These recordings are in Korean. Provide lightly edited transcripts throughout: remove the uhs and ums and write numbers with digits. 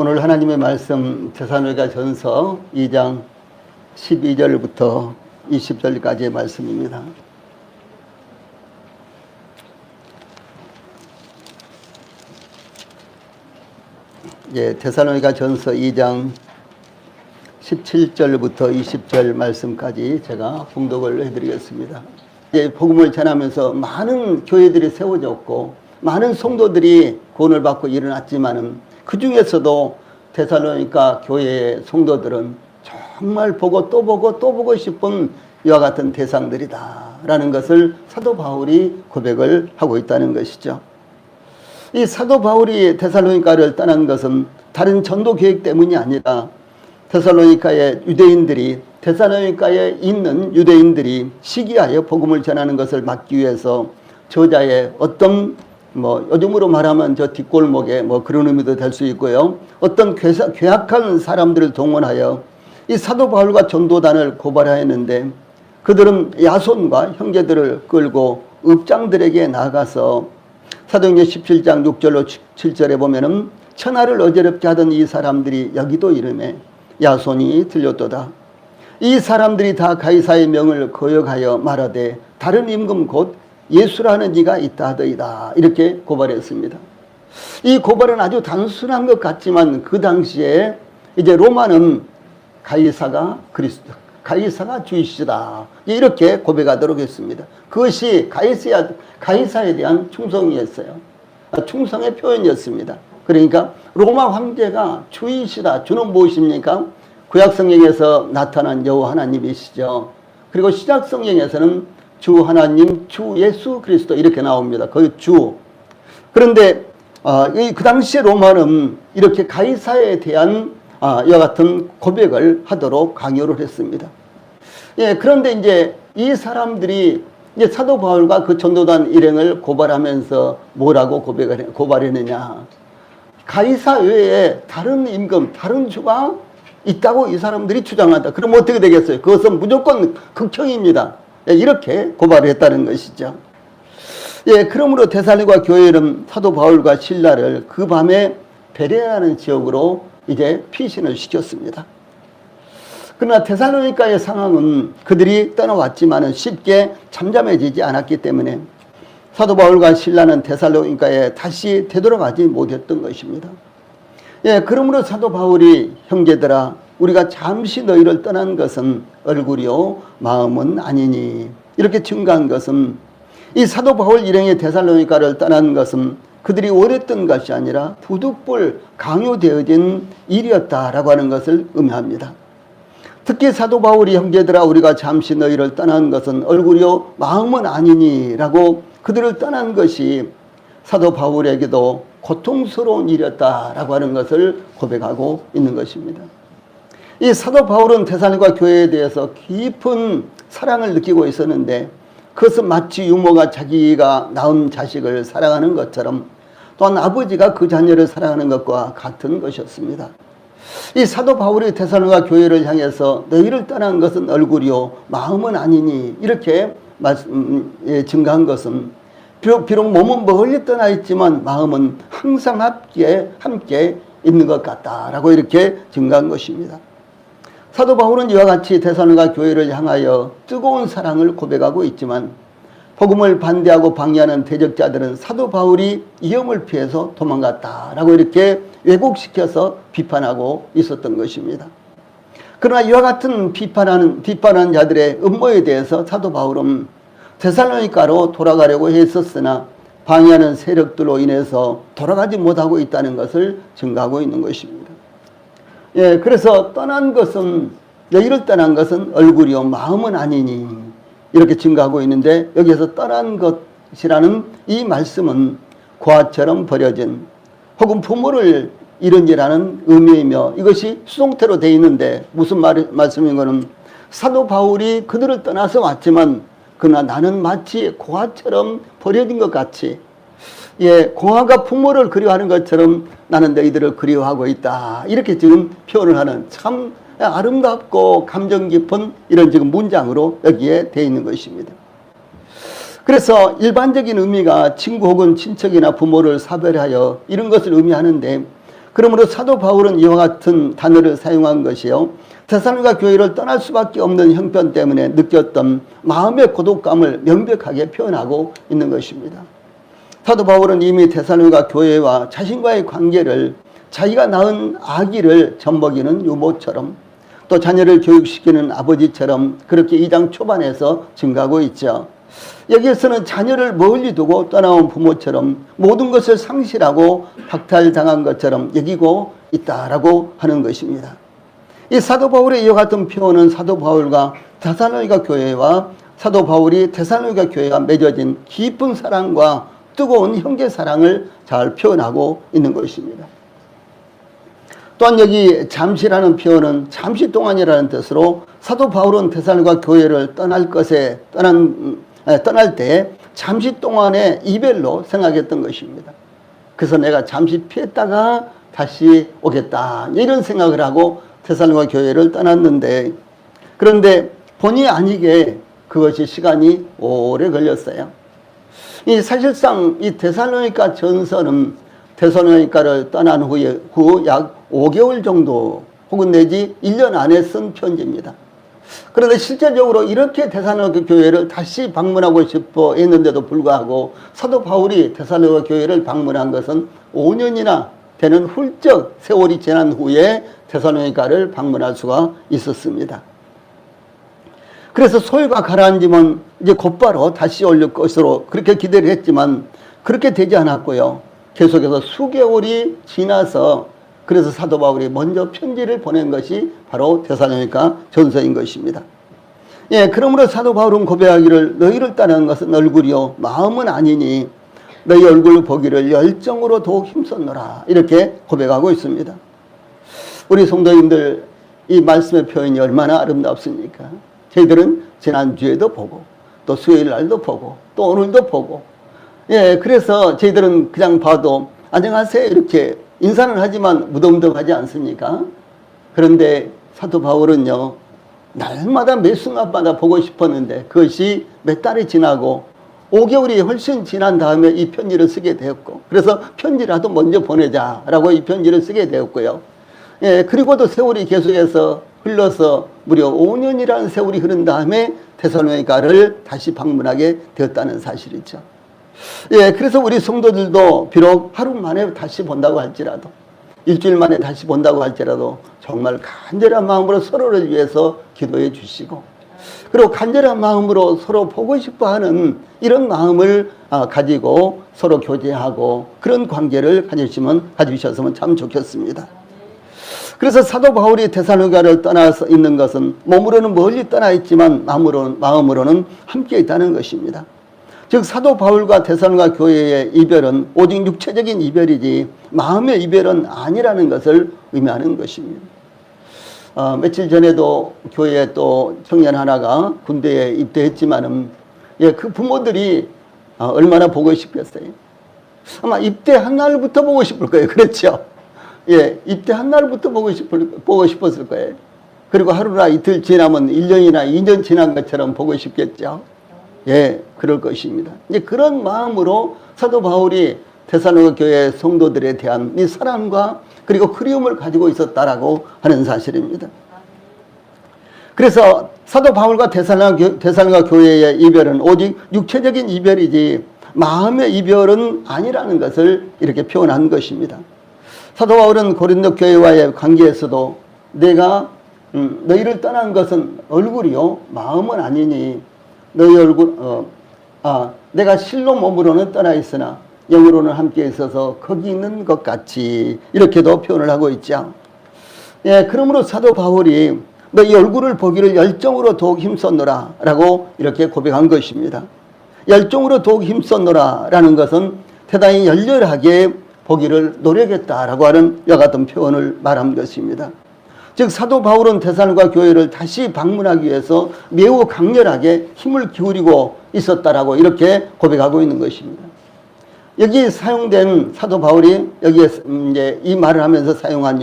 오늘 하나님의 말씀 데살로니가전서 2장 12절부터 20절까지의 말씀입니다. 데살로니가전서 2장 17절부터 20절 말씀까지 제가 봉독을 해드리겠습니다. 복음을 전하면서 많은 교회들이 세워졌고 많은 성도들이 구원을 받고 일어났지만은 그 중에서도 데살로니가 교회의 성도들은 정말 보고 또 보고 또 보고 싶은 이와 같은 대상들이다 라는 것을 사도 바울이 고백을 하고 있다는 것이죠. 이 사도 바울이 데살로니가를 떠난 것은 다른 전도 계획 때문이 아니라 데살로니가의 유대인들이 데살로니가에 있는 유대인들이 시기하여 복음을 전하는 것을 막기 위해서 저자의 어떤 요즘으로 말하면 저 뒷골목에 그런 의미도 될 수 있고요. 어떤 괴악한 사람들을 동원하여 이 사도 바울과 전도단을 고발하였는데 그들은 야손과 형제들을 끌고 읍장들에게 나가서 사도행전 17장 6절로 7절에 보면은 천하를 어지럽게 하던 이 사람들이 여기도 이름에 야손이 들렸도다. 이 사람들이 다 가이사의 명을 거역하여 말하되 다른 임금 곧 예수라는 이가 있다 하더이다. 이렇게 고발했습니다. 이 고발은 아주 단순한 것 같지만 그 당시에 이제 로마는 가이사가 그리스도, 가이사가 주이시다. 이렇게 고백하도록 했습니다. 그것이 가이사에 대한 충성이었어요. 충성의 표현이었습니다. 그러니까 로마 황제가 주이시다. 주는 무엇입니까? 구약성경에서 나타난 여호와 하나님이시죠. 그리고 신약성경에서는 주 하나님, 주 예수 그리스도 이렇게 나옵니다. 그 주. 그런데 그 당시에 로마는 이렇게 가이사에 대한 이와 같은 고백을 하도록 강요를 했습니다. 그런데 이제 이 사람들이 이제 사도 바울과 그 전도단 일행을 고발하면서 뭐라고 고발했느냐? 가이사 외에 다른 임금, 다른 주가 있다고 이 사람들이 주장한다. 그럼 어떻게 되겠어요? 그것은 무조건 극형입니다. 이렇게 고발을 했다는 것이죠. 그러므로 데살로니가 교회는 사도 바울과 실라를 그 밤에 베레아라는 지역으로 이제 피신을 시켰습니다. 그러나 데살로니가의 상황은 그들이 떠나왔지만은 쉽게 잠잠해지지 않았기 때문에 사도 바울과 실라는 데살로니가에 다시 되돌아가지 못했던 것입니다. 그러므로 사도 바울이 형제들아 우리가 잠시 너희를 떠난 것은 얼굴이요 마음은 아니니 이렇게 증가한 것은 이 사도 바울 일행의 데살로니가를 떠난 것은 그들이 원했던 것이 아니라 부득불 강요되어진 일이었다라고 하는 것을 의미합니다. 특히 사도 바울이 형제들아 우리가 잠시 너희를 떠난 것은 얼굴이요 마음은 아니니 라고 그들을 떠난 것이 사도 바울에게도 고통스러운 일이었다라고 하는 것을 고백하고 있는 것입니다. 이 사도 바울은 데살로니가 교회에 대해서 깊은 사랑을 느끼고 있었는데 그것은 마치 유모가 자기가 낳은 자식을 사랑하는 것처럼 또한 아버지가 그 자녀를 사랑하는 것과 같은 것이었습니다. 이 사도 바울이 데살로니가 교회를 향해서 너희를 떠난 것은 얼굴이요 마음은 아니니 이렇게 증가한 것은 비록 몸은 멀리 떠나 있지만 마음은 항상 함께 있는 것 같다라고 이렇게 증가한 것입니다. 사도 바울은 이와 같이 데살로니가 교회를 향하여 뜨거운 사랑을 고백하고 있지만 복음을 반대하고 방해하는 대적자들은 사도 바울이 위험을 피해서 도망갔다라고 이렇게 왜곡시켜서 비판하고 있었던 것입니다. 그러나 이와 같은 비판하는 자들의 음모에 대해서 사도 바울은 데살로니가로 돌아가려고 했었으나 방해하는 세력들로 인해서 돌아가지 못하고 있다는 것을 증가하고 있는 것입니다. 그래서 너희를 떠난 것은 얼굴이요 마음은 아니니 이렇게 증가하고 있는데 여기에서 떠난 것이라는 이 말씀은 고아처럼 버려진 혹은 부모를 잃은이라는 의미이며 이것이 수동태로 되어 있는데 무슨 말씀인 거는 사도 바울이 그들을 떠나서 왔지만 그러나 나는 마치 고아처럼 버려진 것 같이 고아가 부모를 그리워하는 것처럼 나는 너희들을 그리워하고 있다. 이렇게 지금 표현을 하는 참 아름답고 감정 깊은 이런 지금 문장으로 여기에 되어 있는 것입니다. 그래서 일반적인 의미가 친구 혹은 친척이나 부모를 사별하여 이런 것을 의미하는데 그러므로 사도 바울은 이와 같은 단어를 사용한 것이요, 데살로니가 교회를 떠날 수밖에 없는 형편 때문에 느꼈던 마음의 고독감을 명백하게 표현하고 있는 것입니다. 사도 바울은 이미 데살로니가 교회와 자신과의 관계를 자기가 낳은 아기를 젖먹이는 유모처럼, 또 자녀를 교육시키는 아버지처럼 그렇게 2장 초반에서 증가하고 있죠. 여기에서는 자녀를 멀리 두고 떠나온 부모처럼 모든 것을 상실하고 박탈당한 것처럼 여기고 있다라고 하는 것입니다. 이 사도 바울의 이와 같은 표현은 사도 바울과 데살로니가 교회와 사도 바울이 데살로니가 교회가 맺어진 깊은 사랑과 뜨거운 형제 사랑을 잘 표현하고 있는 것입니다. 또한 여기 잠시라는 표현은 잠시 동안이라는 뜻으로 사도 바울은 데살로니가 교회를 떠날 때 잠시 동안의 이별로 생각했던 것입니다. 그래서 내가 잠시 피했다가 다시 오겠다, 이런 생각을 하고 데살로니가 교회를 떠났는데, 그런데 본의 아니게 그것이 시간이 오래 걸렸어요. 사실상 이 데살로니가 전서는 데살로니가를 떠난 후 약 5개월 정도 혹은 내지 1년 안에 쓴 편지입니다. 그런데 실제적으로 이렇게 데살로니가 교회를 다시 방문하고 싶어 했는데도 불구하고 사도 바울이 데살로니가 교회를 방문한 것은 5년이나 되는 훌쩍 세월이 지난 후에 데살로니가를 방문할 수가 있었습니다. 그래서 소요가 가라앉으면 이제 곧바로 다시 올 것으로 그렇게 기대를 했지만 그렇게 되지 않았고요. 계속해서 수개월이 지나서 그래서 사도 바울이 먼저 편지를 보낸 것이 바로 데살로니가 전서인 것입니다. 그러므로 사도 바울은 고백하기를 너희를 따르는 것은 얼굴이요 마음은 아니니 너희 얼굴 보기를 열정으로 더욱 힘썼노라, 이렇게 고백하고 있습니다. 우리 성도님들, 이 말씀의 표현이 얼마나 아름답습니까? 저희들은 지난주에도 보고 또 수요일 날도 보고 또 오늘도 보고, 그래서 저희들은 그냥 봐도 안녕하세요 이렇게 인사는 하지만 무덤덤하지 않습니까? 그런데 사도 바울은요, 날마다 매 순간마다 보고 싶었는데 그것이 몇 달이 지나고 5개월이 훨씬 지난 다음에 이 편지를 쓰게 되었고, 그래서 편지라도 먼저 보내자라고 이 편지를 쓰게 되었고요. 그리고도 세월이 계속해서 흘러서 무려 5년이라는 세월이 흐른 다음에 데살로니가를 다시 방문하게 되었다는 사실이죠. 그래서 우리 성도들도 비록 하루 만에 다시 본다고 할지라도, 일주일 만에 다시 본다고 할지라도 정말 간절한 마음으로 서로를 위해서 기도해 주시고, 그리고 간절한 마음으로 서로 보고 싶어 하는 이런 마음을 가지고 서로 교제하고 그런 관계를 가지셨으면 참 좋겠습니다. 그래서 사도 바울이 데살로니가를 떠나서 있는 것은 몸으로는 멀리 떠나 있지만 마음으로는 함께 있다는 것입니다. 즉 사도 바울과 데살로니가 교회의 이별은 오직 육체적인 이별이지 마음의 이별은 아니라는 것을 의미하는 것입니다. 며칠 전에도 교회에 또 청년 하나가 군대에 입대했지만은 그 부모들이 얼마나 보고 싶겠어요. 아마 입대한 날부터 보고 싶을 거예요. 그렇죠? 입대한 날부터 보고 싶었을 거예요. 그리고 하루나 이틀 지나면 1년이나 2년 지난 것처럼 보고 싶겠죠. 그럴 것입니다. 이제 그런 마음으로 사도 바울이 데살로니가 교회 성도들에 대한 이 사랑과 그리고 그리움을 가지고 있었다라고 하는 사실입니다. 그래서 사도 바울과 데살로니가 교회의 이별은 오직 육체적인 이별이지 마음의 이별은 아니라는 것을 이렇게 표현한 것입니다. 사도 바울은 고린도 교회와의 관계에서도 내가 너희를 떠난 것은 얼굴이요 마음은 아니니 너희 얼굴 내가 실로 몸으로는 떠나 있으나 영으로는 함께 있어서 거기 있는 것 같이, 이렇게도 표현을 하고 있죠. 그러므로 사도 바울이 너희 얼굴을 보기를 열정으로 더욱 힘썼노라 라고 이렇게 고백한 것입니다. 열정으로 더욱 힘썼노라 라는 것은 대단히 열렬하게 보기를 노력했다라고 하는 이와 같은 표현을 말한 것입니다. 즉 사도 바울은 데살로니가 교회를 다시 방문하기 위해서 매우 강렬하게 힘을 기울이고 있었다라고 이렇게 고백하고 있는 것입니다. 여기 사용된 사도 바울이 여기에 이제 이 말을 하면서 사용한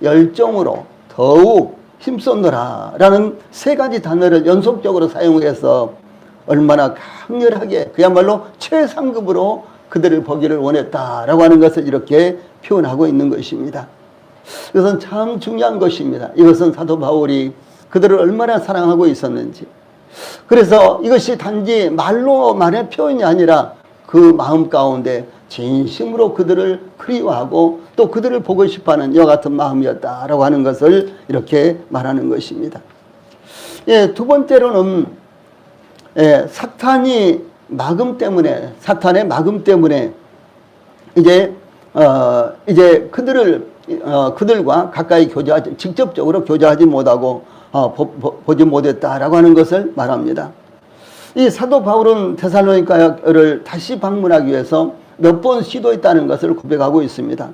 열정으로 더욱 힘썼노라 라는 세 가지 단어를 연속적으로 사용해서 얼마나 강렬하게 그야말로 최상급으로 그들을 보기를 원했다라고 하는 것을 이렇게 표현하고 있는 것입니다. 이것은 참 중요한 것입니다. 이것은 사도 바울이 그들을 얼마나 사랑하고 있었는지. 그래서 이것이 단지 말로만의 표현이 아니라 그 마음 가운데 진심으로 그들을 그리워하고 또 그들을 보고 싶어하는 이와 같은 마음이었다라고 하는 것을 이렇게 말하는 것입니다. 예, 두 번째로는 사탄의 막음 때문에 이제 그들과 가까이 직접적으로 교제하지 못하고 보지 못했다라고 하는 것을 말합니다. 이 사도 바울은 데살로니가를 다시 방문하기 위해서 몇 번 시도했다는 것을 고백하고 있습니다.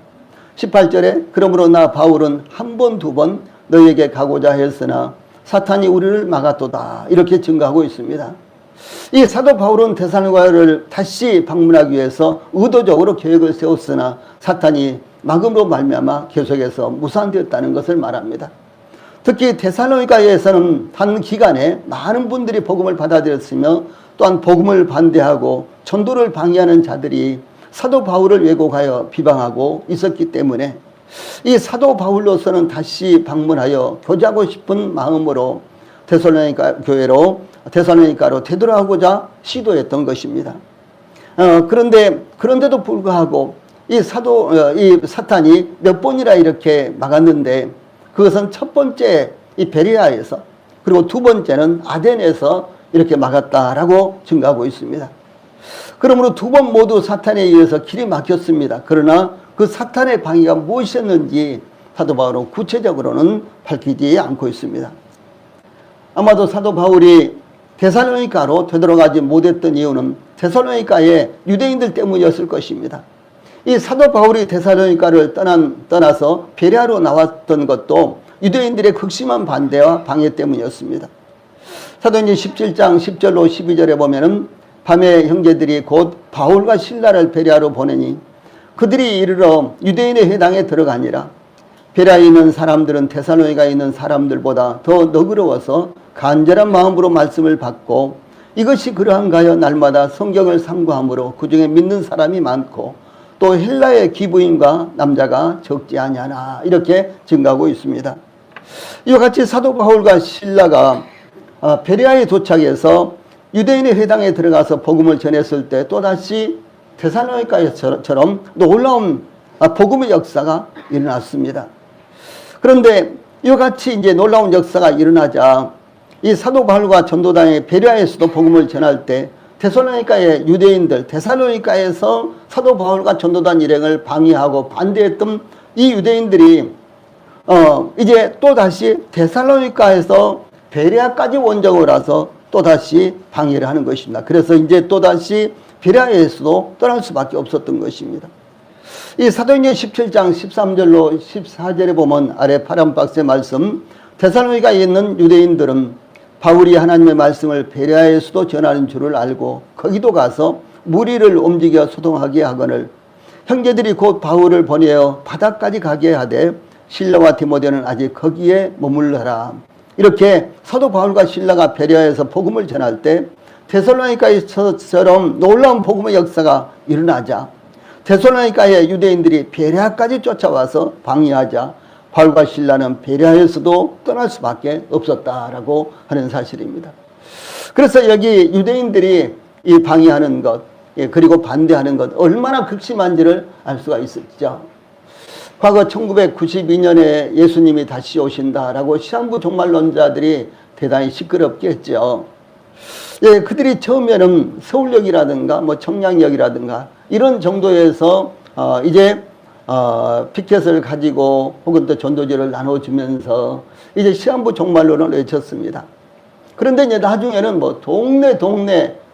18절에 그러므로 나 바울은 한 번, 두 번 너에게 가고자 했으나 사탄이 우리를 막았도다. 이렇게 증거하고 있습니다. 이 사도 바울은 데살로니가를 다시 방문하기 위해서 의도적으로 계획을 세웠으나 사탄이 막음으로 말미암아 계속해서 무산되었다는 것을 말합니다. 특히 데살로니가에서는 단 기간에 많은 분들이 복음을 받아들였으며 또한 복음을 반대하고 전도를 방해하는 자들이 사도 바울을 왜곡하여 비방하고 있었기 때문에 이 사도 바울로서는 다시 방문하여 교제하고 싶은 마음으로 데살로니가로 되돌아가고자 시도했던 것입니다. 그런데도 불구하고 이 사탄이 몇 번이나 이렇게 막았는데 그것은 첫 번째 이 베레아에서 그리고 두 번째는 아덴에서 이렇게 막았다라고 증거하고 있습니다. 그러므로 두 번 모두 사탄에 의해서 길이 막혔습니다. 그러나 그 사탄의 방해가 무엇이었는지 사도 바울은 구체적으로는 밝히지 않고 있습니다. 아마도 사도 바울이 데살로니가로 되돌아가지 못했던 이유는 데살로니가의 유대인들 때문이었을 것입니다. 이 사도 바울이 데살로니가를 떠나서 베레아로 나왔던 것도 유대인들의 극심한 반대와 방해 때문이었습니다. 사도행전 17장 10절로 12절에 보면은 밤에 형제들이 곧 바울과 실라를 베레아로 보내니 그들이 이르러 유대인의 회당에 들어가니라. 베레아에 있는 사람들은 데살로니가에 있는 사람들보다 더 너그러워서 간절한 마음으로 말씀을 받고 이것이 그러한가 하여 날마다 성경을 상고함으로 그 중에 믿는 사람이 많고 또 헬라의 기부인과 남자가 적지 아니하나 이렇게 증가하고 있습니다. 이와 같이 사도 바울과 실라가 베레아에 도착해서 유대인의 회당에 들어가서 복음을 전했을 때 또다시 데살로니가처럼 놀라운 복음의 역사가 일어났습니다. 그런데 이와 같이 이제 놀라운 역사가 일어나자 이 사도 바울과 전도당의 베레아에서도 복음을 전할 때 데살로니가의 유대인들, 데살로니가에서 사도 바울과 전도단 일행을 방해하고 반대했던 이 유대인들이 이제 또다시 데살로니가에서 베레아까지 원정을 와서 또다시 방해를 하는 것입니다. 그래서 이제 또다시 베레아에서도 떠날 수밖에 없었던 것입니다. 이 사도행전 17장 13절로 14절에 보면 아래 파란 박스의 말씀, 데살로니가에 있는 유대인들은 바울이 하나님의 말씀을 베레아에서도 전하는 줄을 알고 거기도 가서 무리를 움직여 소동하게 하거늘 형제들이 곧 바울을 보내어 바다까지 가게 하되 실라와 디모데는 아직 거기에 머물러라. 이렇게 사도 바울과 실라가 베레아에서 복음을 전할 때 데살로니가에서처럼 놀라운 복음의 역사가 일어나자 데살로니가의 유대인들이 베레아까지 쫓아와서 방해하자 바울과 실라는 베레아에서도 떠날 수밖에 없었다라고 하는 사실입니다. 그래서 여기 유대인들이 이 방해하는 것 그리고 반대하는 것 얼마나 극심한지를 알 수가 있었죠. 과거 1992년에 예수님이 다시 오신다라고 시한부 종말론자들이 대단히 시끄럽게 했죠. 예, 그들이 처음에는 서울역이라든가 뭐 청량역이라든가 이런 정도에서 이제 피켓을 가지고 혹은 또 전도지를 나눠주면서 이제 시한부 종말론을 외쳤습니다. 그런데 이제 나중에는 뭐 동네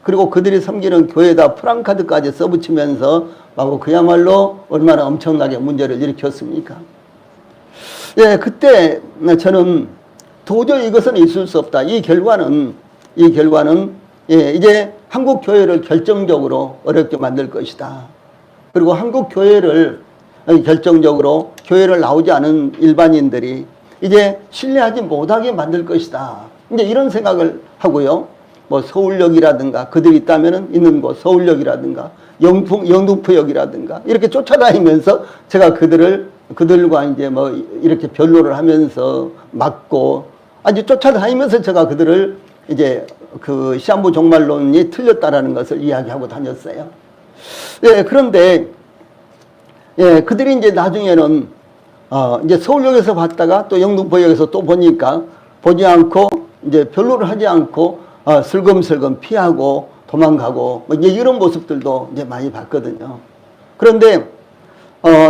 그리고 그들이 섬기는 교회에다 프랑카드까지 써붙이면서 하고 그야말로 얼마나 엄청나게 문제를 일으켰습니까? 예, 그때 저는 도저히 이것은 있을 수 없다. 이 결과는 예, 이제 한국 교회를 결정적으로 어렵게 만들 것이다. 그리고 한국 교회를 결정적으로 교회를 나오지 않은 일반인들이 이제 신뢰하지 못하게 만들 것이다. 이제 이런 생각을 하고요. 뭐 서울역이라든가 그들이 있다면은 있는 곳 서울역이라든가 영등포역이라든가 이렇게 쫓아다니면서 제가 그들과 이제 뭐 이렇게 변로를 하면서 막고 아주 쫓아다니면서 제가 그들을 이제 그 시한부 종말론이 틀렸다라는 것을 이야기하고 다녔어요. 예, 그런데 예, 그들이 이제 나중에는 이제 서울역에서 봤다가 또 영등포역에서 또 보니까 보지 않고 이제 변로를 하지 않고 슬금슬금 피하고 도망가고 뭐 이제 이런 모습들도 이제 많이 봤거든요. 그런데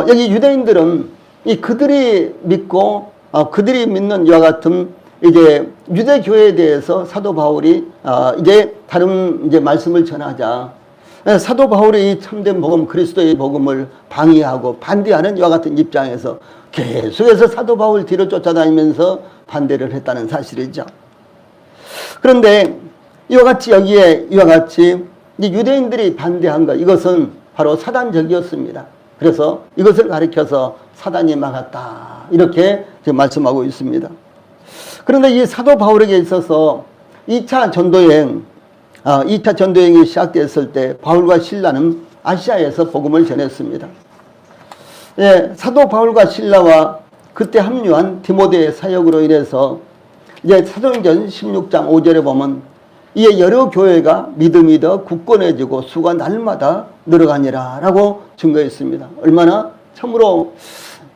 여기 유대인들은 이 그들이 믿고 그들이 믿는 이와 같은 이제 유대교회에 대해서 사도 바울이 이제 다른 이제 말씀을 전하자 사도 바울이 참된 복음 그리스도의 복음을 방해하고 반대하는 이와 같은 입장에서 계속해서 사도 바울 뒤를 쫓아다니면서 반대를 했다는 사실이죠. 그런데 이와 같이 여기에 이와 같이 이제 유대인들이 반대한 것 이것은 바로 사단적이었습니다. 그래서 이것을 가리켜서 사단이 막았다 이렇게 지금 말씀하고 있습니다. 그런데 이 사도 바울에게 있어서 2차 전도여행이 시작됐을 때 바울과 실라는 아시아에서 복음을 전했습니다. 예, 사도 바울과 실라와 그때 합류한 디모데의 사역으로 인해서 이제 사도행전 16장 5절에 보면 이에 여러 교회가 믿음이 더 굳건해지고 수가 날마다 늘어가니라 라고 증거했습니다. 얼마나 참으로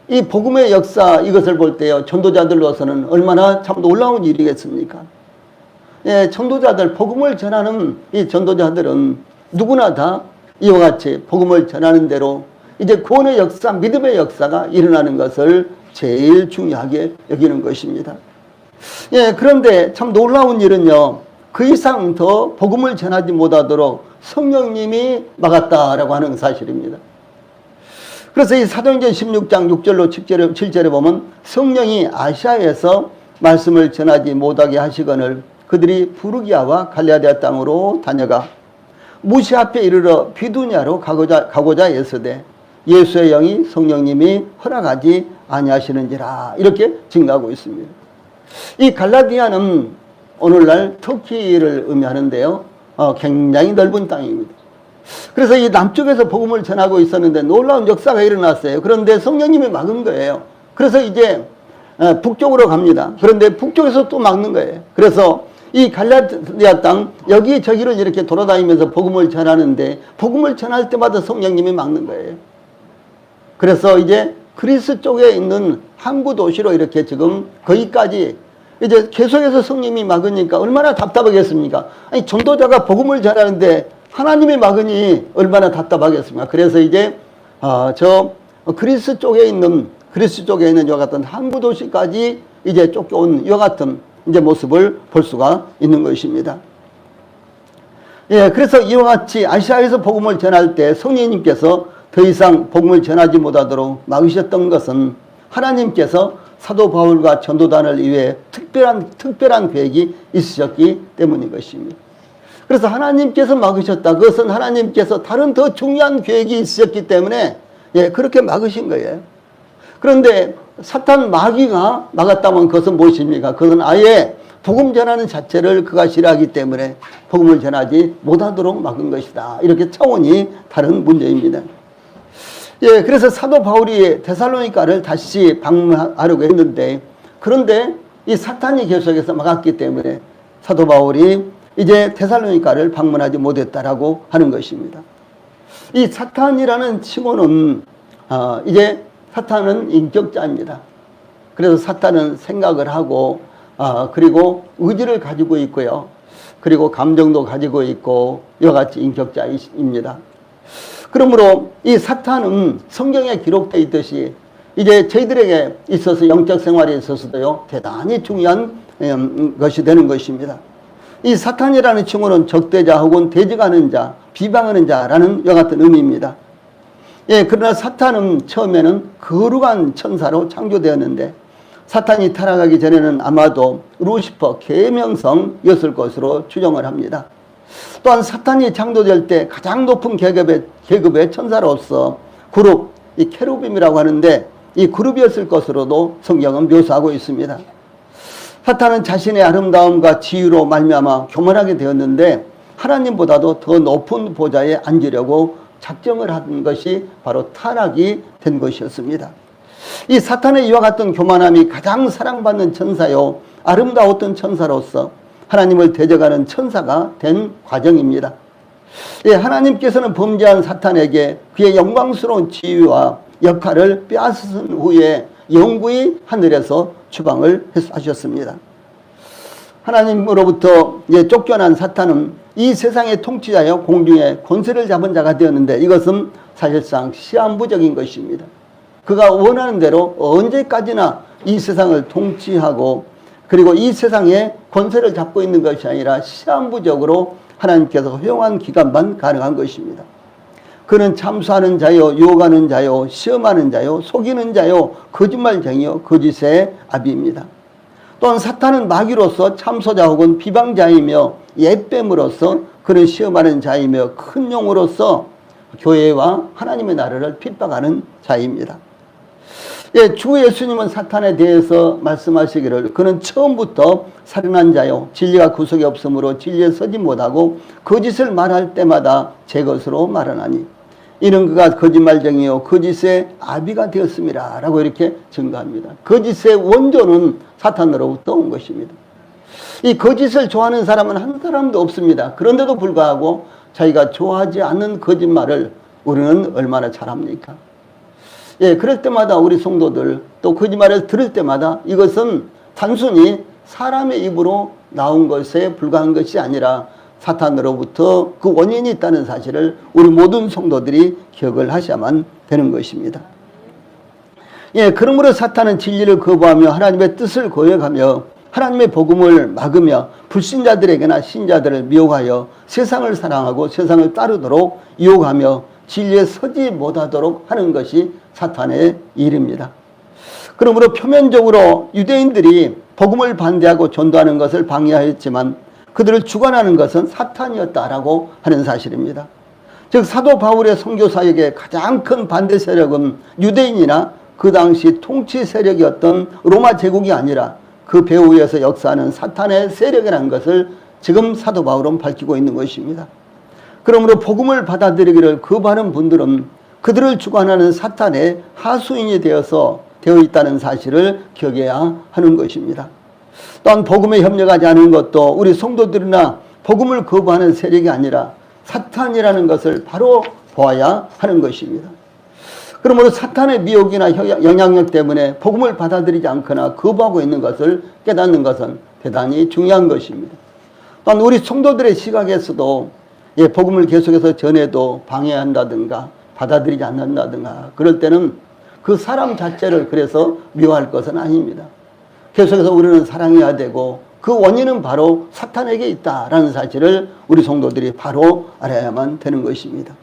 이 복음의 역사 이것을 볼 때요 전도자들로서는 얼마나 참 놀라운 일이겠습니까? 예, 전도자들 복음을 전하는 이 전도자들은 누구나 다 이와 같이 복음을 전하는 대로 이제 구원의 역사, 믿음의 역사가 일어나는 것을 제일 중요하게 여기는 것입니다. 예, 그런데 참 놀라운 일은요, 그 이상 더 복음을 전하지 못하도록 성령님이 막았다라고 하는 사실입니다. 그래서 이 사도행전 16장 6절로 7절에 보면 성령이 아시아에서 말씀을 전하지 못하게 하시거늘 그들이 부르기아와 갈라디아 땅으로 다녀가 무시 앞에 이르러 비두냐로 가고자 했으되 예수의 영이 성령님이 허락하지 아니하시는지라 이렇게 증가하고 있습니다. 이 갈라디아는 오늘날 터키를 의미하는데요. 굉장히 넓은 땅입니다. 그래서 이 남쪽에서 복음을 전하고 있었는데 놀라운 역사가 일어났어요. 그런데 성령님이 막은 거예요. 그래서 이제 북쪽으로 갑니다. 그런데 북쪽에서 또 막는 거예요. 그래서 이 갈라디아 땅 여기저기를 이렇게 돌아다니면서 복음을 전하는데 복음을 전할 때마다 성령님이 막는 거예요. 그래서 이제 그리스 쪽에 있는 항구 도시로 이렇게 지금 거기까지 이제 계속해서 성령님이 막으니까 얼마나 답답하겠습니까? 아니 전도자가 복음을 전하는데 하나님이 막으니 얼마나 답답하겠습니까? 그래서 이제 저 그리스 쪽에 있는 이와 같은 항구 도시까지 이제 쫓겨온 이와 같은 이제 모습을 볼 수가 있는 것입니다. 예, 그래서 이와 같이 아시아에서 복음을 전할 때 성령님께서 더 이상 복음을 전하지 못하도록 막으셨던 것은 하나님께서 사도 바울과 전도단을 위해 특별한 계획이 있으셨기 때문인 것입니다. 그래서 하나님께서 막으셨다. 그것은 하나님께서 다른 더 중요한 계획이 있으셨기 때문에 예, 그렇게 막으신 거예요. 그런데 사탄 마귀가 막았다면 그것은 무엇입니까? 그것은 아예 복음 전하는 자체를 그가 싫어하기 때문에 복음을 전하지 못하도록 막은 것이다. 이렇게 차원이 다른 문제입니다. 예, 그래서 사도 바울이 데살로니가를 다시 방문하려고 했는데 그런데 이 사탄이 계속해서 막았기 때문에 사도 바울이 이제 데살로니가를 방문하지 못했다라고 하는 것입니다. 이 사탄이라는 칭호는 이제 사탄은 인격자입니다. 그래서 사탄은 생각을 하고 그리고 의지를 가지고 있고요. 그리고 감정도 가지고 있고 이와 같이 인격자입니다. 그러므로 이 사탄은 성경에 기록되어 있듯이 이제 저희들에게 있어서 영적 생활에 있어서도요 대단히 중요한 것이 되는 것입니다. 이 사탄이라는 칭호는 적대자 혹은 대적하는 자, 비방하는 자라는 이와 같은 의미입니다. 예, 그러나 사탄은 처음에는 거룩한 천사로 창조되었는데 사탄이 타락하기 전에는 아마도 루시퍼 계명성이었을 것으로 추정을 합니다. 또한 사탄이 창조될 때 가장 높은 계급의 천사로서 그룹, 이 케루빔이라고 하는데 이 그룹이었을 것으로도 성경은 묘사하고 있습니다. 사탄은 자신의 아름다움과 지위로 말미암아 교만하게 되었는데 하나님보다도 더 높은 보좌에 앉으려고 작정을 한 것이 바로 타락이 된 것이었습니다. 이 사탄의 이와 같은 교만함이 가장 사랑받는 천사요 아름다웠던 천사로서 하나님을 대적하는 천사가 된 과정입니다. 예, 하나님께서는 범죄한 사탄에게 그의 영광스러운 지위와 역할을 빼앗은 후에 영구히 하늘에서 추방을 하셨습니다. 하나님으로부터 쫓겨난 사탄은 이 세상의 통치자여 공중의 권세를 잡은 자가 되었는데 이것은 사실상 시한부적인 것입니다. 그가 원하는 대로 언제까지나 이 세상을 통치하고 그리고 이 세상에 권세를 잡고 있는 것이 아니라 시한부적으로 하나님께서 허용한 기간만 가능한 것입니다. 그는 참수하는 자요, 유혹하는 자요, 시험하는 자요, 속이는 자요, 거짓말쟁이요, 거짓의 아비입니다. 또한 사탄은 마귀로서 참소자 혹은 비방자이며 옛뱀으로서 그는 시험하는 자이며 큰 용으로서 교회와 하나님의 나라를 핍박하는 자입니다. 예, 주 예수님은 사탄에 대해서 말씀하시기를 그는 처음부터 살인한 자요 진리가 구속이 없으므로 진리에 서지 못하고 거짓을 말할 때마다 제 것으로 말하나니 이는 그가 거짓말쟁이요 거짓의 아비가 되었습니다 라고 이렇게 증거합니다. 거짓의 원조는 사탄으로부터 온 것입니다. 이 거짓을 좋아하는 사람은 한 사람도 없습니다. 그런데도 불구하고 자기가 좋아하지 않는 거짓말을 우리는 얼마나 잘합니까? 예, 그럴 때마다 우리 성도들 또 거짓말을 들을 때마다 이것은 단순히 사람의 입으로 나온 것에 불과한 것이 아니라 사탄으로부터 그 원인이 있다는 사실을 우리 모든 성도들이 기억을 하셔야만 되는 것입니다. 예, 그러므로 사탄은 진리를 거부하며 하나님의 뜻을 거역하며 하나님의 복음을 막으며 불신자들에게나 신자들을 미혹하여 세상을 사랑하고 세상을 따르도록 유혹하며 진리에 서지 못하도록 하는 것이 사탄의 일입니다. 그러므로 표면적으로 유대인들이 복음을 반대하고 전도하는 것을 방해하였지만 그들을 주관하는 것은 사탄이었다라고 하는 사실입니다. 즉 사도 바울의 선교사역의 가장 큰 반대 세력은 유대인이나 그 당시 통치 세력이었던 로마 제국이 아니라 그 배후에서 역사하는 사탄의 세력이라는 것을 지금 사도 바울은 밝히고 있는 것입니다. 그러므로 복음을 받아들이기를 거부하는 분들은 그들을 주관하는 사탄의 하수인이 되어 있다는 사실을 기억해야 하는 것입니다. 또한 복음에 협력하지 않은 것도 우리 성도들이나 복음을 거부하는 세력이 아니라 사탄이라는 것을 바로 보아야 하는 것입니다. 그러므로 사탄의 미혹이나 영향력 때문에 복음을 받아들이지 않거나 거부하고 있는 것을 깨닫는 것은 대단히 중요한 것입니다. 또한 우리 성도들의 시각에서도 복음을 계속해서 전해도 방해한다든가 받아들이지 않는다든가 그럴 때는 그 사람 자체를 그래서 미워할 것은 아닙니다. 계속해서 우리는 사랑해야 되고 그 원인은 바로 사탄에게 있다라는 사실을 우리 성도들이 바로 알아야만 되는 것입니다.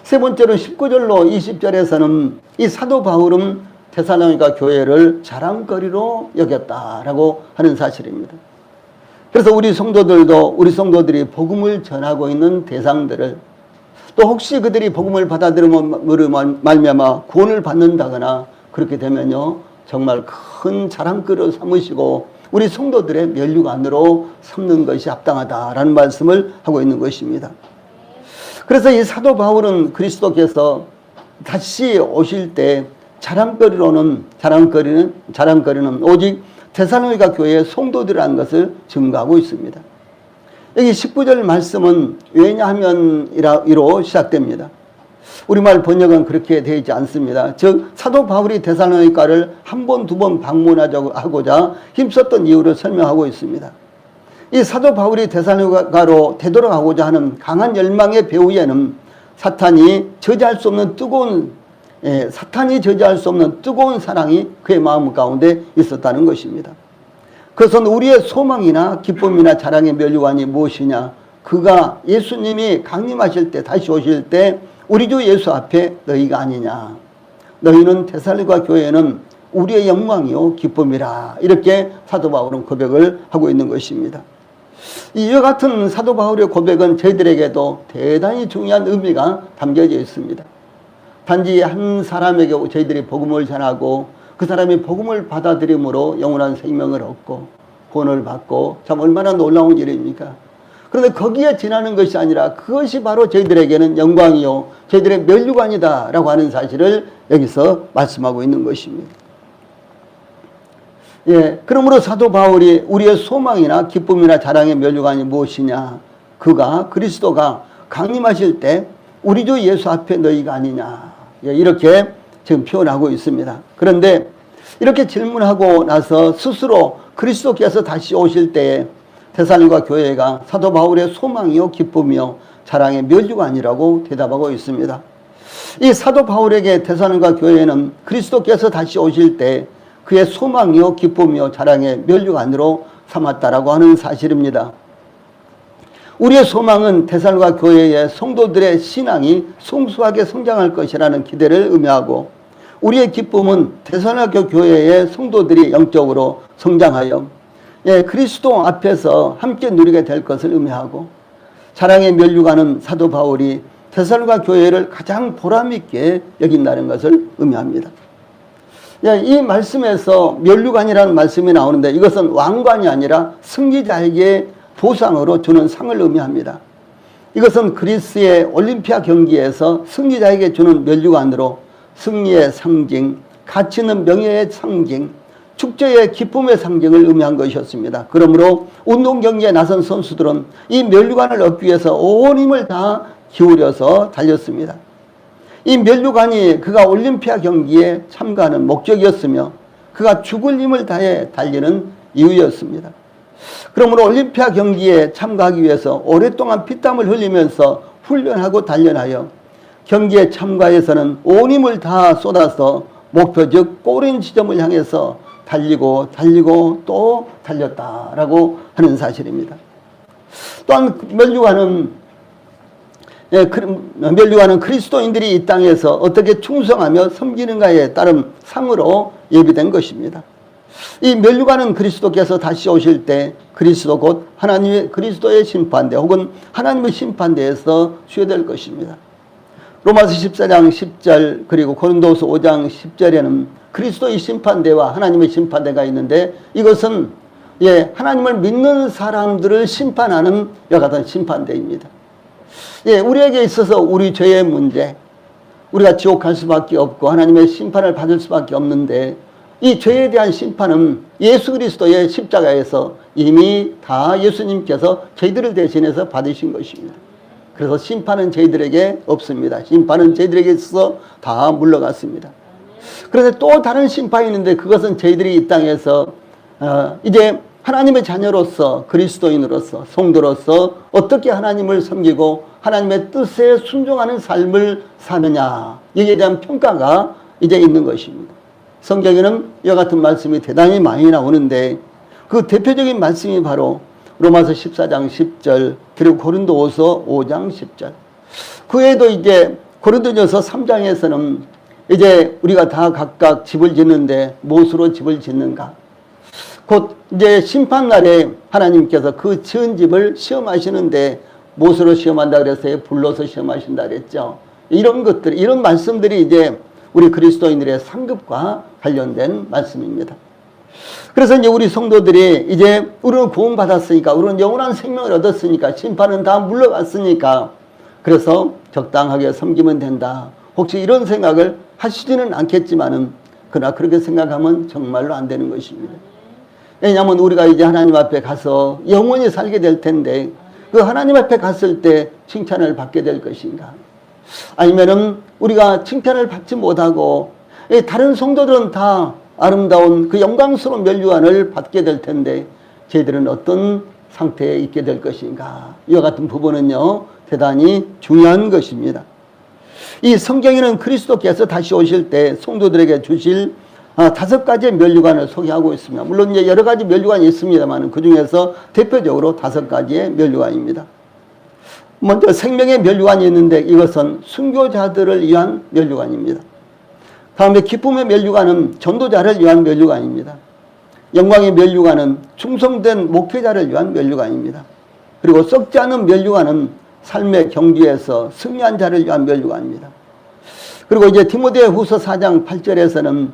세 번째로 19절로 20절에서는 이 사도 바울은 데살로니가 교회를 자랑거리로 여겼다라고 하는 사실입니다. 그래서 우리 성도들이 복음을 전하고 있는 대상들을 또 혹시 그들이 복음을 받아들임으로 말미암아 구원을 받는다거나 그렇게 되면요 정말 큰 자랑거리로 삼으시고 우리 성도들의 면류관으로 삼는 것이 합당하다라는 말씀을 하고 있는 것입니다. 그래서 이 사도 바울은 그리스도께서 다시 오실 때 자랑거리는 오직 데살로니가 교회의 성도들이라는 것을 증거하고 있습니다. 여기 19절 말씀은 왜냐하면이로 시작됩니다. 우리말 번역은 그렇게 되어 있지 않습니다. 즉 사도 바울이 데살로니가를 한 번, 두 번 방문하고자 힘썼던 이유를 설명하고 있습니다. 이 사도 바울이 데살로니가로 되돌아가고자 하는 강한 열망의 배후에는 사탄이 저지할 수 없는 뜨거운 사랑이 그의 마음 가운데 있었다는 것입니다. 그것은 우리의 소망이나 기쁨이나 자랑의 면류관이 무엇이냐? 그가 예수님이 강림하실 때 다시 오실 때 우리 주 예수 앞에 너희가 아니냐? 너희는 데살로니가 교회는 우리의 영광이요 기쁨이라 이렇게 사도 바울은 고백을 하고 있는 것입니다. 이와 같은 사도 바울의 고백은 저희들에게도 대단히 중요한 의미가 담겨져 있습니다. 단지 한 사람에게 저희들이 복음을 전하고 그 사람이 복음을 받아들임으로 영원한 생명을 얻고 구원을 받고 참 얼마나 놀라운 일입니까? 그런데 거기에 지나는 것이 아니라 그것이 바로 저희들에게는 영광이요 저희들의 면류관이다 라고 하는 사실을 여기서 말씀하고 있는 것입니다. 예, 그러므로 사도 바울이 우리의 소망이나 기쁨이나 자랑의 면류관이 무엇이냐? 그리스도가 강림하실 때 우리 주 예수 앞에 너희가 아니냐? 예, 이렇게 지금 표현하고 있습니다. 그런데 이렇게 질문하고 나서 스스로 그리스도께서 다시 오실 때에 데살로니가 교회가 사도 바울의 소망이요 기쁨이요 자랑의 면류관이라고 대답하고 있습니다. 이 사도 바울에게 데살로니가 교회는 그리스도께서 다시 오실 때 그의 소망이요 기쁨이요 자랑의 면류관으로 삼았다라고 하는 사실입니다. 우리의 소망은 데살로니가 교회의 성도들의 신앙이 성숙하게 성장할 것이라는 기대를 의미하고, 우리의 기쁨은 데살로니가 교회의 성도들이 영적으로 성장하여 그리스도 앞에서 함께 누리게 될 것을 의미하고, 자랑의 면류관은 사도 바울이 데살로니가 교회를 가장 보람있게 여긴다는 것을 의미합니다. 이 말씀에서 면류관이라는 말씀이 나오는데 이것은 왕관이 아니라 승리자에게 보상으로 주는 상을 의미합니다. 이것은 그리스의 올림피아 경기에서 승리자에게 주는 면류관으로 승리의 상징, 가치 있는 명예의 상징, 축제의 기쁨의 상징을 의미한 것이었습니다. 그러므로 운동 경기에 나선 선수들은 이 면류관을 얻기 위해서 온 힘을 다 기울여서 달렸습니다. 이 면류관이 그가 올림피아 경기에 참가하는 목적이었으며 그가 죽을 힘을 다해 달리는 이유였습니다. 그러므로 올림피아 경기에 참가하기 위해서 오랫동안 피땀을 흘리면서 훈련하고 단련하여 경기에 참가해서는 온 힘을 다 쏟아서 목표 즉 골인 지점을 향해서 달리고 또 달렸다라고 하는 사실입니다. 또한 면류관은 그리스도인들이 이 땅에서 어떻게 충성하며 섬기는가에 따른 상으로 예비된 것입니다. 이 면류관은 그리스도께서 다시 오실 때 그리스도 곧 하나님의 그리스도의 심판대 혹은 하나님의 심판대에서 수여될 것입니다. 로마서 14장 10절 그리고 고린도서 5장 10절에는 그리스도의 심판대와 하나님의 심판대가 있는데 이것은 하나님을 믿는 사람들을 심판하는 이와 같은 심판대입니다. 우리에게 있어서 우리 죄의 문제, 우리가 지옥 갈 수밖에 없고 하나님의 심판을 받을 수밖에 없는데 이 죄에 대한 심판은 예수 그리스도의 십자가에서 이미 다 예수님께서 저희들을 대신해서 받으신 것입니다. 그래서 심판은 저희들에게 없습니다. 심판은 저희들에게 있어서 다 물러갔습니다. 그런데 또 다른 심판이 있는데 그것은 저희들이 이 땅에서 이제 하나님의 자녀로서 그리스도인으로서 성도로서 어떻게 하나님을 섬기고 하나님의 뜻에 순종하는 삶을 사느냐 여기에 대한 평가가 이제 있는 것입니다. 성경에는 이와 같은 말씀이 대단히 많이 나오는데 그 대표적인 말씀이 바로 로마서 14장 10절 그리고 고린도후서 5장 10절. 그 외에도 이제 고린도전서 3장에서는 이제 우리가 다 각각 집을 짓는데 무엇으로 집을 짓는가? 곧 이제 심판날에 하나님께서 그 지은 집을 시험하시는데 무엇으로 시험한다 그랬어요? 불로서 시험하신다 그랬죠. 이런 것들, 이런 말씀들이 이제 우리 그리스도인들의 상급과 관련된 말씀입니다. 그래서 이제 우리 성도들이 이제 우리는 구원받았으니까, 우리는 영원한 생명을 얻었으니까, 심판은 다 물러갔으니까, 그래서 적당하게 섬기면 된다. 혹시 이런 생각을 하시지는 않겠지만은, 그러나 그렇게 생각하면 정말로 안 되는 것입니다. 왜냐하면 우리가 이제 하나님 앞에 가서 영원히 살게 될 텐데, 그 하나님 앞에 갔을 때 칭찬을 받게 될 것인가? 아니면은 우리가 칭찬을 받지 못하고 다른 성도들은 다 아름다운 그 영광스러운 면류관을 받게 될 텐데 저희들은 어떤 상태에 있게 될 것인가? 이와 같은 부분은요 대단히 중요한 것입니다. 이 성경에는 그리스도께서 다시 오실 때 성도들에게 주실 5가지의 면류관을 소개하고 있습니다. 물론 이제 여러 가지 면류관이 있습니다만 그 중에서 대표적으로 5가지의 면류관입니다. 먼저 생명의 면류관이 있는데 이것은 순교자들을 위한 면류관입니다. 다음에 기쁨의 면류관은 전도자를 위한 면류관입니다. 영광의 면류관은 충성된 목회자를 위한 면류관입니다. 그리고 썩지 않은 면류관은 삶의 경주에서 승리한 자를 위한 면류관입니다. 그리고 이제 디모데 후서 4장 8절에서는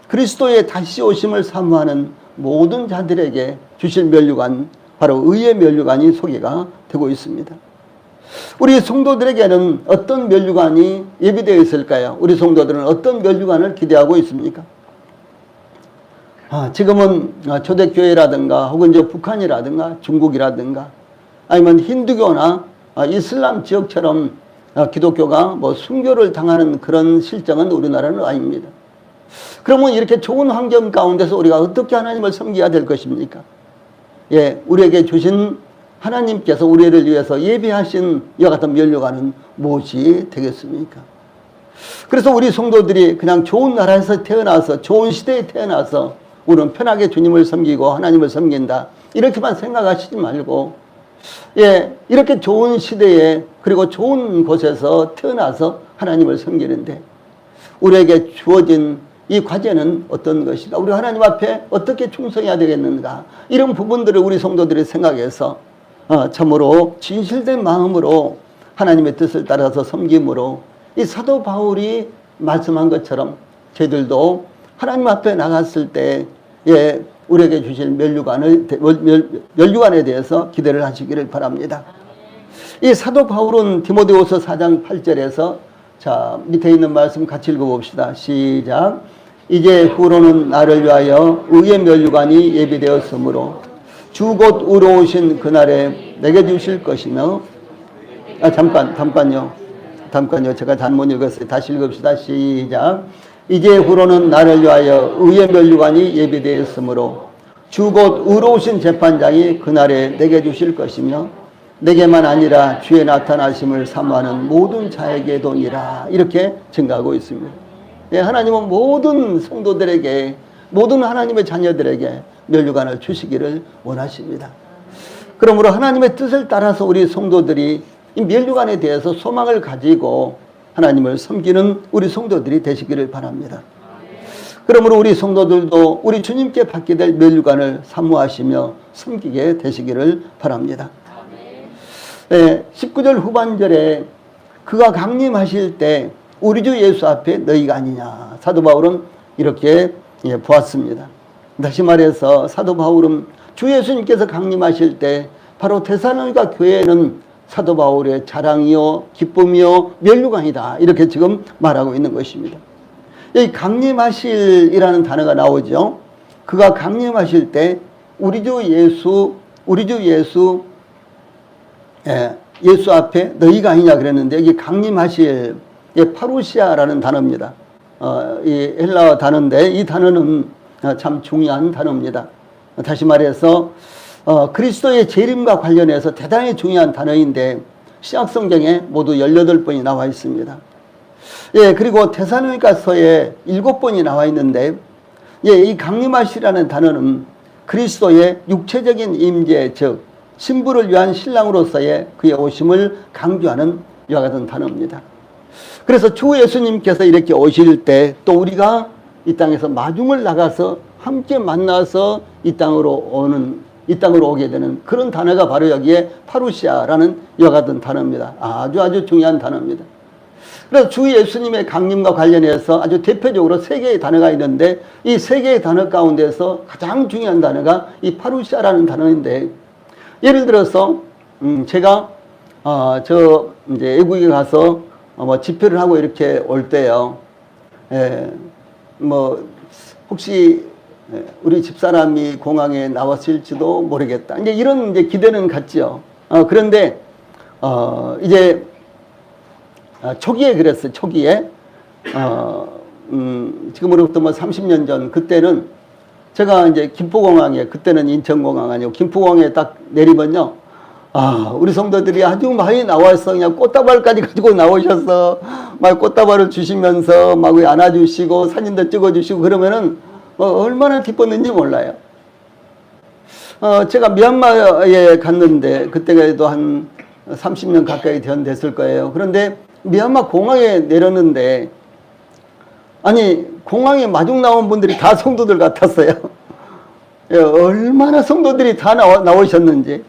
그리스도의 다시 오심을 사모하는 모든 자들에게 주실 면류관, 바로 의의 면류관이 소개가 되고 있습니다. 우리 성도들에게는 어떤 면류관이 예비되어 있을까요? 우리 성도들은 어떤 면류관을 기대하고 있습니까? 지금은 초대교회라든가 혹은 이제 북한이라든가 중국이라든가 아니면 힌두교나 이슬람 지역처럼 기독교가 뭐 순교를 당하는 그런 실정은 우리나라는 아닙니다. 그러면 이렇게 좋은 환경 가운데서 우리가 어떻게 하나님을 섬겨야 될 것입니까? 예, 우리에게 주신 하나님께서 우리를 위해서 예비하신 이와 같은 면류관은 무엇이 되겠습니까? 그래서 우리 성도들이 그냥 좋은 나라에서 태어나서 좋은 시대에 태어나서 우리는 편하게 주님을 섬기고 하나님을 섬긴다, 이렇게만 생각하시지 말고, 예, 이렇게 좋은 시대에 그리고 좋은 곳에서 태어나서 하나님을 섬기는데 우리에게 주어진 이 과제는 어떤 것이다, 우리 하나님 앞에 어떻게 충성해야 되겠는가, 이런 부분들을 우리 성도들이 생각해서 참으로 진실된 마음으로 하나님의 뜻을 따라서 섬김으로 이 사도 바울이 말씀한 것처럼 저희들도 하나님 앞에 나갔을 때, 예, 우리에게 주실 면류관에 대해서 기대를 하시기를 바랍니다. 이 사도 바울은 디모데후서 4장 8절에서 자, 밑에 있는 말씀 같이 읽어봅시다. 시작. 이제 후로는 나를 위하여 의의 면류관이 예비되었으므로 주 곧 의로우신 그날에 내게 주실 것이며, 잠깐요. 제가 잘못 읽었어요. 다시 읽읍시다. 시작. 이제 후로는 나를 위하여 의의 면류관이 예비되었으므로 주 곧 의로우신 재판장이 그날에 내게 주실 것이며 내게만 아니라 주의 나타나심을 사모하는 모든 자에게도니라, 이렇게 증가하고 있습니다. 예, 하나님은 모든 성도들에게, 모든 하나님의 자녀들에게 면류관을 주시기를 원하십니다. 그러므로 하나님의 뜻을 따라서 우리 성도들이 이 면류관에 대해서 소망을 가지고 하나님을 섬기는 우리 성도들이 되시기를 바랍니다. 그러므로 우리 성도들도 우리 주님께 받게 될 면류관을 사모하시며 섬기게 되시기를 바랍니다. 19절 후반절에 그가 강림하실 때 우리 주 예수 앞에 너희가 아니냐, 사도 바울은 이렇게 보았습니다. 다시 말해서 사도 바울은 주 예수님께서 강림하실 때 바로 데살로니가 교회는 사도 바울의 자랑이요 기쁨이요 면류관이다, 이렇게 지금 말하고 있는 것입니다. 이 강림하실이라는 단어가 나오죠. 그가 강림하실 때 우리 주 예수 앞에 너희가 아니냐 그랬는데, 이게 강림하실, 파루시아라는 단어입니다. 이 헬라어 단어인데 이 단어는 참 중요한 단어입니다. 다시 말해서 그리스도의 재림과 관련해서 대단히 중요한 단어인데 신약성경에 모두 18번이 나와 있습니다. 예, 그리고 데살로니가서에 7번이 나와 있는데, 예, 이 강림하시라는 단어는 그리스도의 육체적인 임재, 즉 신부를 위한 신랑으로서의 그의 오심을 강조하는 이와 같은 단어입니다. 그래서 주 예수님께서 이렇게 오실 때 또 우리가 이 땅에서 마중을 나가서 함께 만나서 이 땅으로 오게 되는 그런 단어가 바로 여기에 파루시아라는 이와 같은 단어입니다. 아주 중요한 단어입니다. 그래서 주 예수님의 강림과 관련해서 아주 대표적으로 3개의 단어가 있는데 이 3개의 단어 가운데서 가장 중요한 단어가 이 파루시아라는 단어인데, 예를 들어서 제가 이제 외국에 가서 뭐 집회를 하고 이렇게 올 때요, 뭐 혹시 우리 집사람이 공항에 나왔을지도 모르겠다, 이제 이런 이제 기대는 갖지요. 그런데 이제 초기에 그랬어요. 초기에 지금으로부터 뭐 30년 전, 그때는 제가 이제 김포공항에, 그때는 인천공항 아니고 김포공항에 딱 내리면요, 우리 성도들이 아주 많이 나와서 그냥 꽃다발까지 가지고 나오셔서 막 꽃다발을 주시면서 막 안아주시고 사진도 찍어주시고 그러면은 얼마나 기뻤는지 몰라요. 제가 미얀마에 갔는데 그때가 한 30년 가까이 됐을 거예요. 그런데 미얀마 공항에 내렸는데, 아니 공항에 마중 나온 분들이 다 성도들 같았어요. 예, 얼마나 성도들이 다 나오셨는지.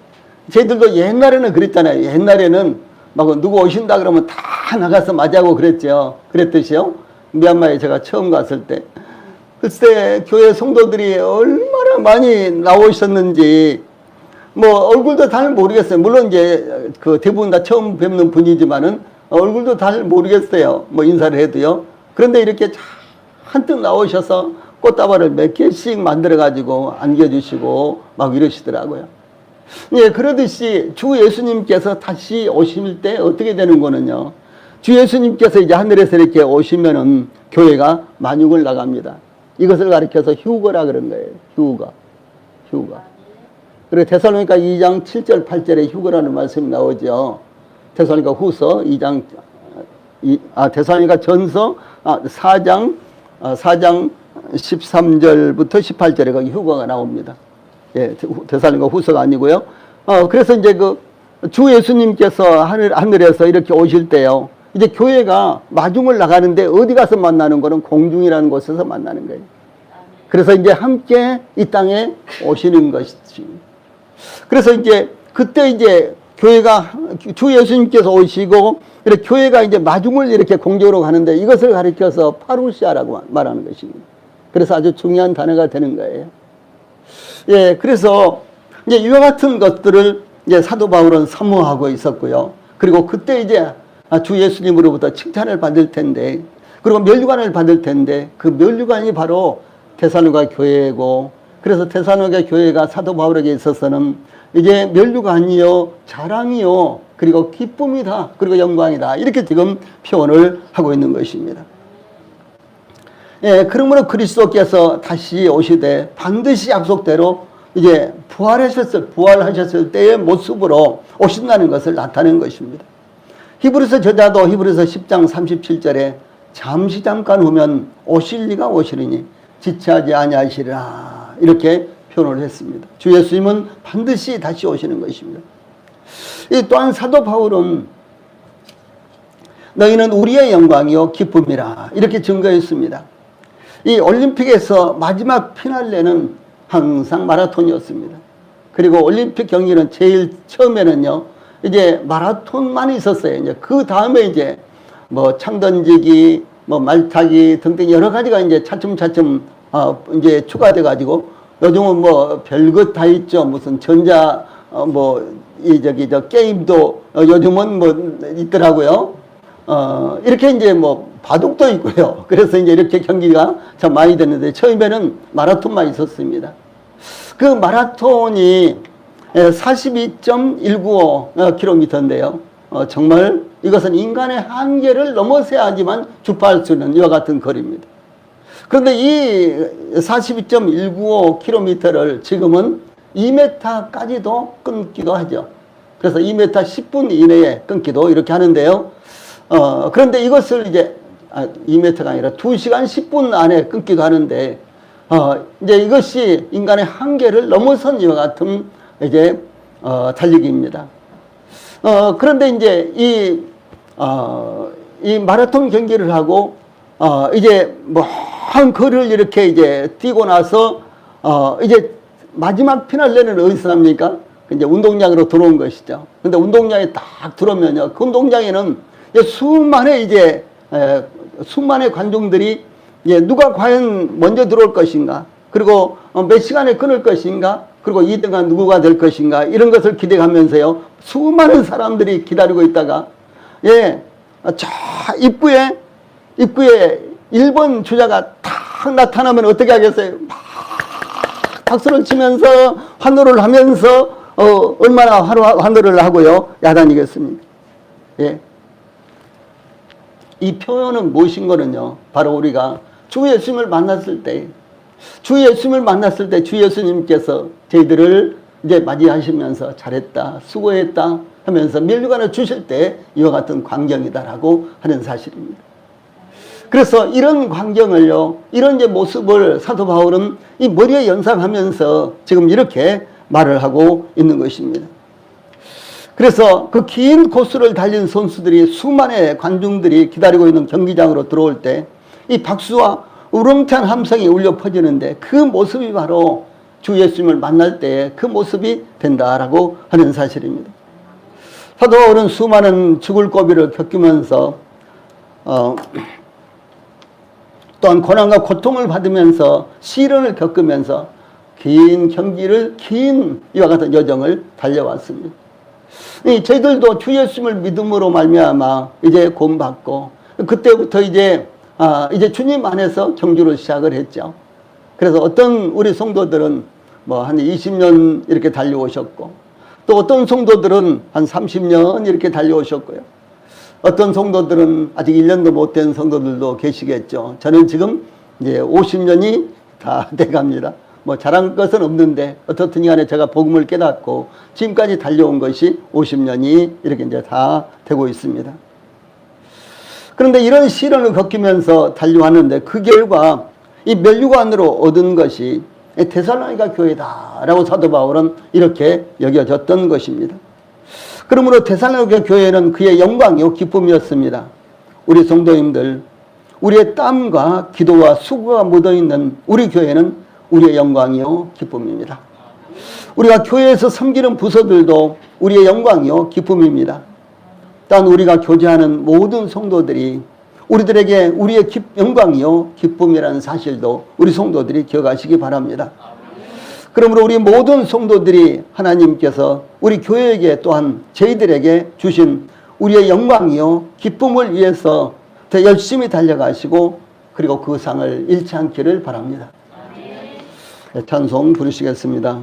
저희들도 옛날에는 그랬잖아요. 옛날에는 막 누구 오신다 그러면 다 나가서 맞이하고 그랬죠. 그랬듯이요. 미얀마에 제가 처음 갔을 때. 글쎄 교회 성도들이 얼마나 많이 나오셨는지 뭐 얼굴도 잘 모르겠어요. 물론 이제 그 대부분 다 처음 뵙는 분이지만은 얼굴도 잘 모르겠어요. 뭐 인사를 해도요. 그런데 이렇게 한뜩 나오셔서 꽃다발을 몇 개씩 만들어 가지고 안겨주시고 막 이러시더라고요. 예, 그러듯이 주 예수님께서 다시 오실 때 어떻게 되는 거는요. 주 예수님께서 이제 하늘에서 이렇게 오시면은 교회가 만육을 나갑니다. 이것을 가리켜서 휴거라 그런 거예요. 휴거. 그리고 데살로니가 2장 7절 8절에 휴거라는 말씀이 나오죠. 데살로니가 후서 2장 데살로니가 전서 4장 13절부터 18절에 거기 휴거가 나옵니다. 예, 데살로니가 후서가 아니고요. 그래서 이제 그 주 예수님께서 하늘에서 이렇게 오실 때요. 이제 교회가 마중을 나가는데 어디 가서 만나는 거는 공중이라는 곳에서 만나는 거예요. 그래서 이제 함께 이 땅에 오시는 것이지. 그래서 이제 그때 이제 교회가 주 예수님께서 오시고 이렇게 교회가 이제 마중을 이렇게 공중으로 가는데 이것을 가리켜서 파루시아라고 말하는 것입니다. 그래서 아주 중요한 단어가 되는 거예요. 예, 그래서 이제 이와 같은 것들을 이제 사도 바울은 사모하고 있었고요. 그리고 그때 이제 주 예수님으로부터 칭찬을 받을 텐데, 그리고 면류관을 받을 텐데, 그 면류관이 바로 데살로니가 교회고, 그래서 데살로니가 교회가 사도 바울에게 있어서는 이제 면류관이요, 자랑이요, 그리고 기쁨이다, 그리고 영광이다, 이렇게 지금 표현을 하고 있는 것입니다. 예, 그러므로 그리스도께서 다시 오시되 반드시 약속대로 이제 부활하셨을 때의 모습으로 오신다는 것을 나타낸 것입니다. 히브리서 저자도 히브리서 10장 37절에 잠깐 후면 오실 리가 오시리니 지체하지 아니하시리라, 이렇게 표현을 했습니다. 주 예수님은 반드시 다시 오시는 것입니다. 또한 사도 바울은 너희는 우리의 영광이요 기쁨이라, 이렇게 증거했습니다. 이 올림픽에서 마지막 피날레는 항상 마라톤이었습니다. 그리고 올림픽 경기는 제일 처음에는요, 이제 마라톤만 있었어요. 이제 그 다음에 이제 뭐 창던지기, 뭐 말타기 등등 여러 가지가 이제 차츰차츰 이제 추가돼 가지고 요즘은 뭐 별것 다 있죠. 무슨 전자 저 게임도 요즘은 뭐 있더라고요. 이렇게 이제 뭐 바둑도 있고요. 그래서 이제 이렇게 경기가 참 많이 됐는데 처음에는 마라톤만 있었습니다. 그 마라톤이 42.195km인데요. 정말 이것은 인간의 한계를 넘어서야지만 주파할 수 있는 이와 같은 거리입니다. 그런데 이 42.195km를 지금은 2m까지도 끊기도 하죠. 그래서 2m 10분 이내에 끊기도 이렇게 하는데요. 그런데 이것을 이제 2m가 아니라 2시간 10분 안에 끊기도 하는데, 이제 이것이 인간의 한계를 넘어선 이와 같은 이제 달리기입니다. 그런데 이제 이 마라톤 경기를 하고 이제 먼 거리를 이렇게 이제 뛰고 나서 이제 마지막 피날레는 어디서 합니까? 이제 운동장으로 들어온 것이죠. 근데 운동장에 딱 들어오면요, 그 운동장에는 수많은 관중들이 누가 과연 먼저 들어올 것인가, 그리고 몇 시간에 끊을 것인가, 그리고 2등은 누구가 될 것인가, 이런 것을 기대하면서요, 수많은 사람들이 기다리고 있다가, 저 입구에 1번 주자가 탁 나타나면 어떻게 하겠어요? 막 박수를 치면서 환호를 하면서 얼마나 환호를 하고요, 야단이겠습니까? 예. 이 표현은 무엇인 거는요, 바로 우리가 주 예수님을 만났을 때 주 예수님께서 저희들을 이제 맞이하시면서 잘했다, 수고했다 하면서 면류관을 주실 때 이와 같은 광경이다라고 하는 사실입니다. 그래서 이런 광경을요, 이런 이제 모습을 사도 바울은 이 머리에 연상하면서 지금 이렇게 말을 하고 있는 것입니다. 그래서 그 긴 코스를 달린 선수들이, 수많은 관중들이 기다리고 있는 경기장으로 들어올 때 이 박수와 우렁찬 함성이 울려 퍼지는데, 그 모습이 바로 주 예수님을 만날 때 그 모습이 된다라고 하는 사실입니다. 사도 바울은 수많은 죽을 고비를 겪으면서 또 또한 고난과 고통을 받으면서 시련을 겪으면서 긴 경기를 긴 이와 같은 여정을 달려왔습니다. 저희들도 주 예수님을 믿음으로 말미암아 이제 구원받고 그때부터 이제 주님 안에서 경주를 시작을 했죠. 그래서 어떤 우리 성도들은 뭐 한 20년 이렇게 달려오셨고 또 어떤 성도들은 한 30년 이렇게 달려오셨고요. 어떤 성도들은 아직 1년도 못 된 성도들도 계시겠죠. 저는 지금 이제 50년이 다 돼갑니다. 뭐 잘한 것은 없는데 어떻든 간에 제가 복음을 깨닫고 지금까지 달려온 것이 50년이 이렇게 이제 다 되고 있습니다. 그런데 이런 시련을 겪으면서 달려왔는데 그 결과 이 면류관으로 얻은 것이 데살로니가 교회다라고 사도 바울은 이렇게 여겨졌던 것입니다. 그러므로 데살로니가 교회는 그의 영광이요 기쁨이었습니다. 우리 성도님들, 우리의 땀과 기도와 수고가 묻어있는 우리 교회는 우리의 영광이요 기쁨입니다. 우리가 교회에서 섬기는 부서들도 우리의 영광이요 기쁨입니다. 또한 우리가 교제하는 모든 성도들이 우리들에게 우리의 영광이요 기쁨이라는 사실도 우리 성도들이 기억하시기 바랍니다. 그러므로 우리 모든 성도들이 하나님께서 우리 교회에게 또한 저희들에게 주신 우리의 영광이요 기쁨을 위해서 더 열심히 달려가시고 그리고 그 상을 잃지 않기를 바랍니다. 찬송 부르시겠습니다.